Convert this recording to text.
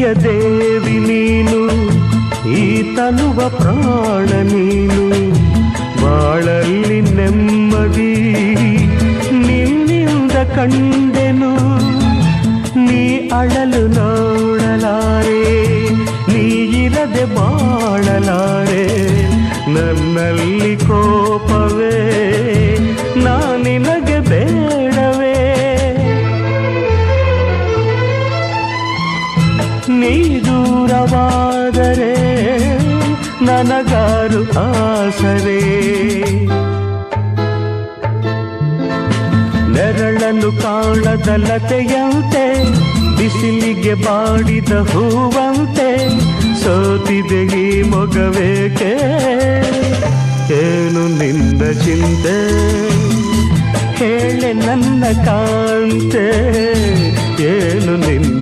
ಪ್ರಿಯ ದೇವಿ ನೀನು, ಈ ತನುವ ಪ್ರಾಣ ನೀನು, ಬಾಳಲ್ಲಿ ನೆಮ್ಮದಿ ನಿನ್ನಿಂದ ಕಂಡೆನು. ನೀ ಅಳಲು ನೋಡಲಾರೆ, ನೀ ಇರದೆ ಬಾಳಲಾರೆ, ನನ್ನಲ್ಲಿ ಕೋಪವೇ ನಿನಗೆ ಬೇಡವೇ. ನೀ ದೂರವಾದರೆ ನನಗಾರು ಆಸರೆ, ನೆರಳನ್ನು ಕಾಣದ ಲತೆಯಂತೆ, ಬಿಸಿಲಿಗೆ ಬಾಡಿದ ಹೂವಂತೆ, ಸೋತಿದೆ ಈ ಮೊಗವೇಕೆ, ಏನು ನಿನ್ನ ಚಿಂತೆ, ಹೇಳೆ ನನ್ನ ಕಾಂತೆ, ಏನು ನಿನ್ನ